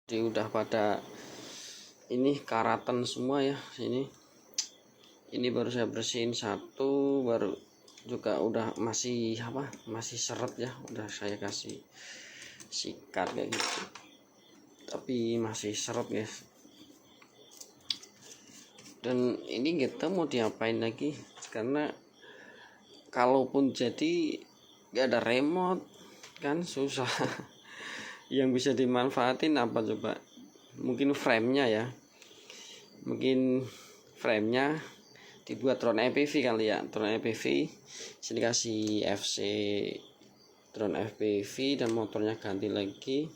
Jadi udah pada ini karatan semua ya. Ini baru saya bersihin satu, baru juga udah masih seret ya, udah saya kasih sikat kayak gitu, tapi masih seret guys. Dan ini kita mau diapain lagi, karena kalaupun jadi gak ada remote kan susah. Yang bisa dimanfaatin apa coba? Mungkin framenya ya, dibuat drone FPV kali ya. Drone FPV sini kasih FC drone FPV dan motornya ganti lagi.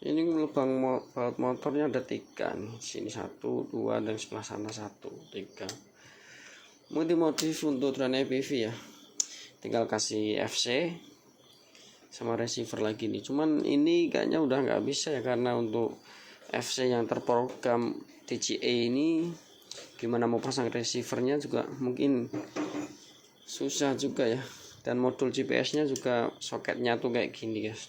Ini lubang baut motornya ada 3 nih, sini 1, 2 dan sebelah sana 1, 3. Mau dimodif untuk drone FPV ya, tinggal kasih FC sama receiver lagi nih. Cuman ini kayaknya udah nggak bisa ya, karena untuk FC yang terprogram DJI ini gimana mau pasang receivernya juga mungkin susah juga ya. Dan modul GPS nya juga soketnya tuh kayak gini guys,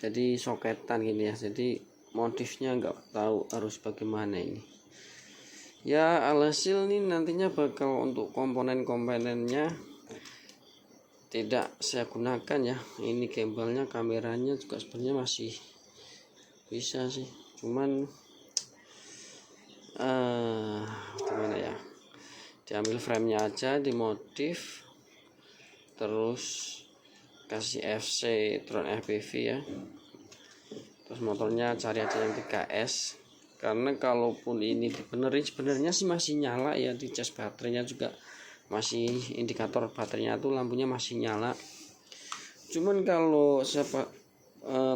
jadi soketan gini ya. Jadi modifnya nggak tahu harus bagaimana ini ya. Alhasil nih nantinya bakal untuk komponen-komponennya tidak saya gunakan ya. Ini gimbalnya, kameranya juga sebenarnya masih bisa sih, cuman gimana ya, diambil framenya aja, dimodif, terus kasih FC drone FPV ya. Terus motornya cari aja yang 3S, karena kalaupun ini dibenerin sebenarnya sih masih nyala ya. Di cas baterainya juga masih, indikator baterainya tuh lampunya masih nyala. Cuman kalau saya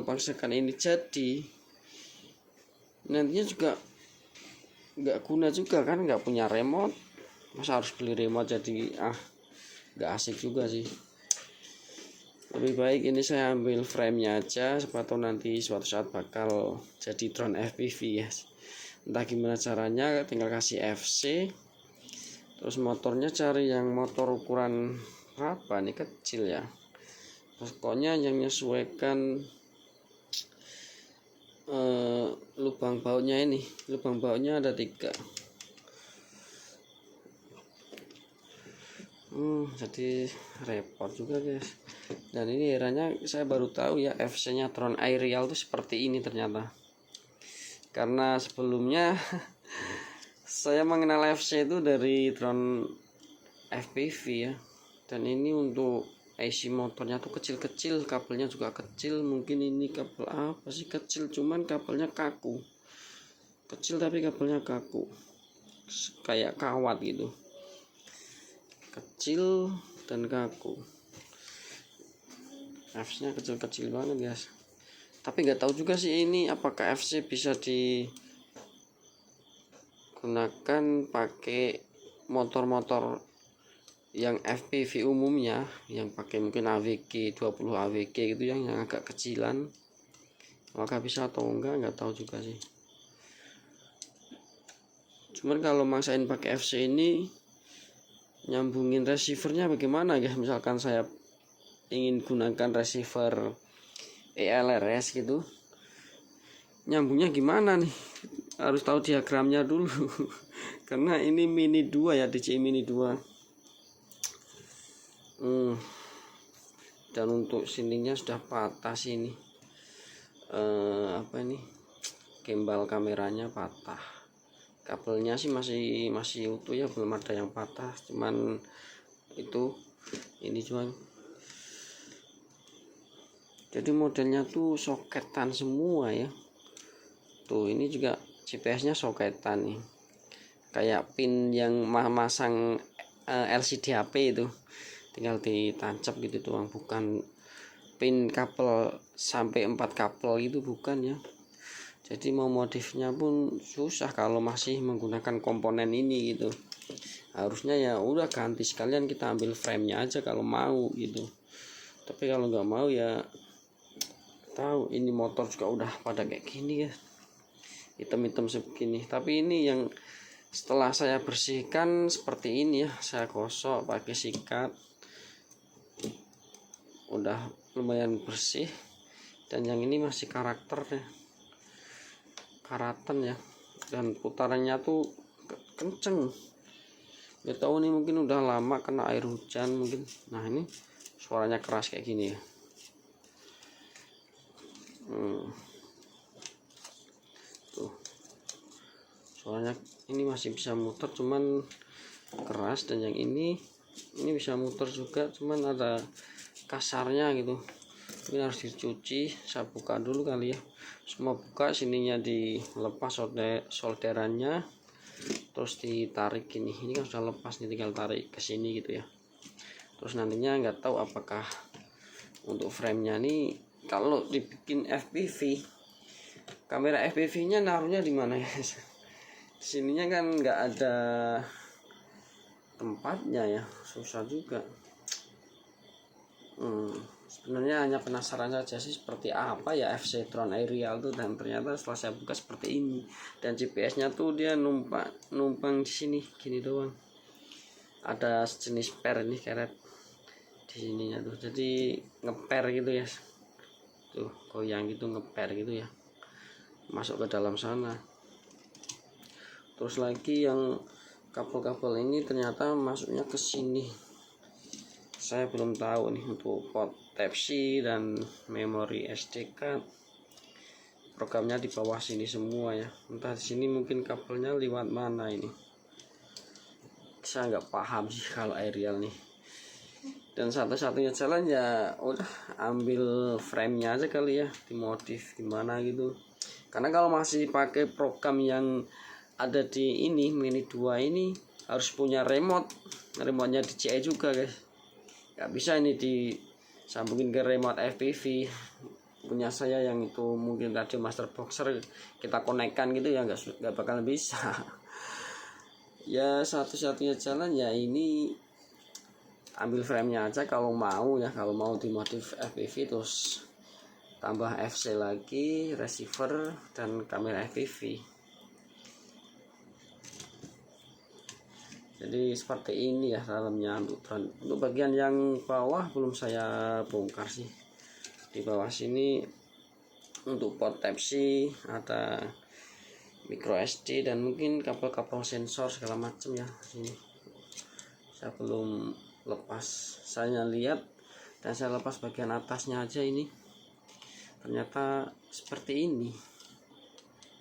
paksakan ini jadi, nantinya juga nggak guna juga kan, nggak punya remote, masa harus beli remote, jadi nggak asik juga sih. Lebih baik ini saya ambil framenya aja, siapa tahu nanti suatu saat bakal jadi drone FPV ya. Entah gimana caranya, tinggal kasih FC. Terus motornya cari yang motor ukuran berapa nih, kecil ya. Terus pokoknya yang menyesuaikan lubang bautnya ini. Lubang bautnya ada 3. Jadi repot juga guys. Dan ini eranya saya baru tahu ya, FC nya drone aerial itu seperti ini ternyata. Karena sebelumnya saya mengenal FC itu dari drone FPV ya. Dan ini untuk IC motornya tuh kecil-kecil, kabelnya juga kecil. Mungkin ini kabel apa sih, kecil cuman kabelnya kaku, kecil tapi kabelnya kaku, kayak kawat gitu, kecil dan kaku. FC nya kecil-kecil banget guys. Tapi nggak tahu juga sih ini apakah FC bisa digunakan pakai motor-motor yang FPV umumnya, yang pakai mungkin AWG 20 AWG gitu, yang agak kecilan. Apakah bisa atau enggak tahu juga sih. Cuman kalau maksain pakai FC ini, nyambungin receivernya bagaimana guys? Misalkan saya ingin gunakan receiver ELRS gitu, nyambungnya gimana nih? Harus tahu diagramnya dulu. Karena ini Mini 2 ya, DJI Mini 2. Dan untuk sininya sudah patah sini. Gimbal kameranya patah. Kabelnya sih masih utuh ya, belum ada yang patah. Cuman ini cuman. Jadi modelnya tuh soketan semua ya. Tuh ini juga GPS-nya soketan nih. Kayak pin yang masang LCD HP itu, tinggal ditancap gitu doang, bukan pin kabel sampai 4 kabel itu, bukan ya. Jadi mau modifnya pun susah kalau masih menggunakan komponen ini gitu. Harusnya ya udah ganti sekalian, kita ambil framenya aja kalau mau gitu. Tapi kalau nggak mau ya tahu, ini motor juga udah pada kayak gini ya, hitam-hitam sebegini. Tapi ini yang setelah saya bersihkan seperti ini ya, saya gosok pakai sikat, udah lumayan bersih. dan yang ini masih karakter ya, karatan ya, dan putarannya tuh kenceng. Gak tahu nih, mungkin udah lama kena air hujan mungkin. Nah ini suaranya keras kayak gini ya. Tuh suaranya ini masih bisa muter cuman keras, dan yang ini bisa muter juga cuman ada kasarnya gitu. Ini harus dicuci. Saya buka dulu kali ya, semua buka, sininya dilepas solderannya, terus ditarik ini kan sudah lepas nih, tinggal tarik ke sini gitu ya. Terus nantinya nggak tahu apakah untuk framenya nih kalau dibikin FPV, kamera FPV nya naruhnya di mana ya. Sininya kan nggak ada tempatnya ya, susah juga. Sebenarnya hanya penasaran saja sih seperti apa ya FC Drone Aerial tuh, dan ternyata setelah saya buka seperti ini. Dan GPS-nya tuh dia numpang di sini gini doang. Ada sejenis per ini karet di sininya tuh, jadi ngeper gitu ya. Tuh goyang gitu, ngeper gitu ya, masuk ke dalam sana. Terus lagi yang kabel-kabel ini ternyata masuknya ke sini. Saya belum tahu nih untuk port Type-C dan memori SD card. Programnya di bawah sini semua ya. Entah di sini mungkin kabelnya lewat mana ini. Saya nggak paham sih kalau aerial nih. Dan satu-satunya jalan ya udah ambil frame-nya aja kali ya, dimodif gimana gitu. Karena kalau masih pakai program yang ada di ini Mini 2 ini harus punya remote-nya DJI juga guys. Gak bisa ini disambungin ke remote FPV punya saya yang itu mungkin radio master boxer kita konekkan gitu ya, nggak bakal bisa. Ya satu-satunya jalan ya ini ambil framenya aja kalau mau ya, kalau mau dimodif FPV terus tambah FC lagi, receiver dan kamera FPV. Jadi seperti ini ya dalamnya untuk drone. Untuk bagian yang bawah belum saya bongkar sih. Di bawah sini untuk port Type-C, ada micro SD dan mungkin kabel-kabel sensor segala macam ya. Sini saya belum lepas. Saya lihat dan saya lepas bagian atasnya aja ini. Ternyata seperti ini.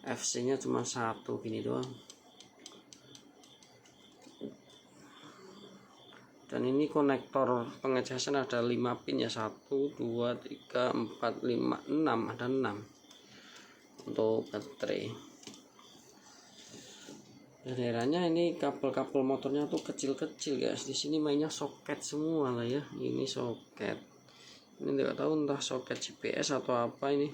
FC-nya cuma satu gini doang. Dan ini konektor pengecasan ada 5 pin ya, 1 2 3 4 5 6, ada 6 untuk baterai. Dan daerahnya ini kabel-kabel motornya tuh kecil-kecil guys. Di sini mainnya soket semua lah ya. Ini soket. Ini tidak tahu entah soket GPS atau apa ini.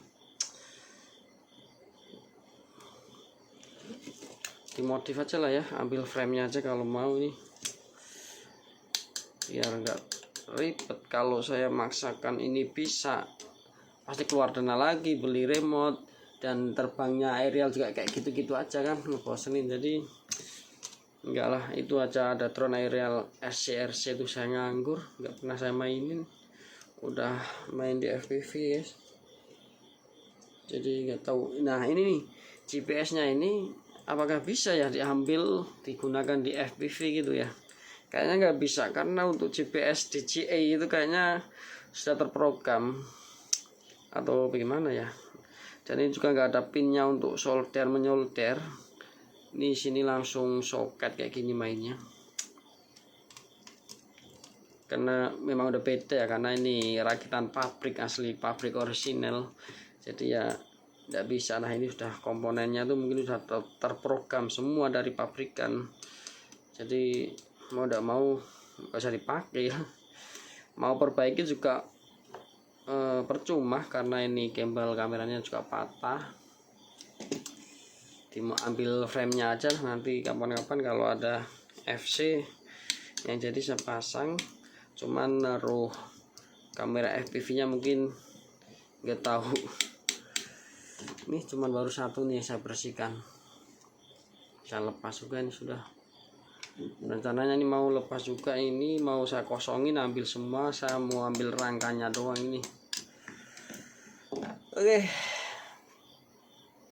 Dimodif aja lah ya, ambil frame-nya aja kalau mau ini. Biar enggak ribet. Kalau saya maksakan ini bisa pasti keluar dana lagi, beli remote, dan terbangnya aerial juga kayak gitu-gitu aja kan, ngebosenin. Jadi enggak lah, itu aja ada drone aerial SCRC itu saya nganggur, enggak pernah saya mainin. Udah main di FPV guys, jadi nggak tahu. Nah ini nih GPS-nya ini apakah bisa ya diambil digunakan di FPV gitu ya? Kayaknya nggak bisa, karena untuk GPS DJI itu kayaknya sudah terprogram atau bagaimana ya. Dan ini juga nggak ada pinnya untuk solder menyolder. Ini sini langsung soket kayak gini mainnya. Karena memang udah beda ya, karena ini rakitan pabrik, asli pabrik orisinal. Jadi ya nggak bisa. Nah ini sudah komponennya tuh mungkin sudah terprogram semua dari pabrikan. Jadi mau tidak mau nggak usah dipakai ya. Mau perbaiki juga percuma, karena ini gimbal kameranya juga patah. Ambil frame-nya aja, nanti kapan-kapan kalau ada FC yang jadi saya pasang. Cuman naruh kamera FPV-nya mungkin nggak tahu. Ini cuman baru satu nih saya bersihkan. Saya lepas juga ini sudah. Rencananya ini mau lepas juga, ini mau saya kosongin, ambil semua. Saya mau ambil rangkanya doang ini. Oke.